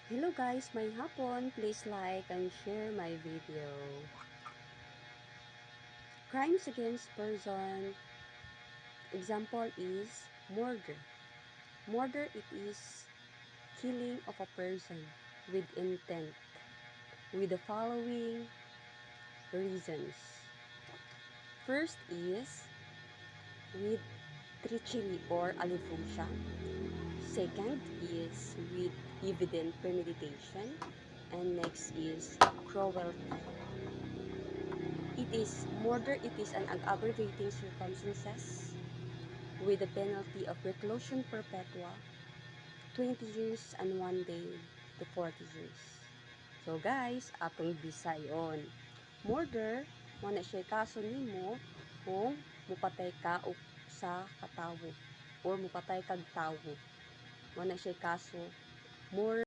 Hello guys, may hapon. Please like and share my video. Crimes against person. Example is murder. Murder it is killing of a person with intent with the following reasons. First is with treachery or alevosía. Second is with evident premeditation. And next is cruelty. It is murder, it is an aggravating circumstances with a penalty of reclusion perpetua, 20 years and 1 day to 40 years. So guys, atong bisayon. Murder, wala siya kaso nimo kung mupatay ka o sa katawo or mupatay kag tawo. Wala siya kaso murder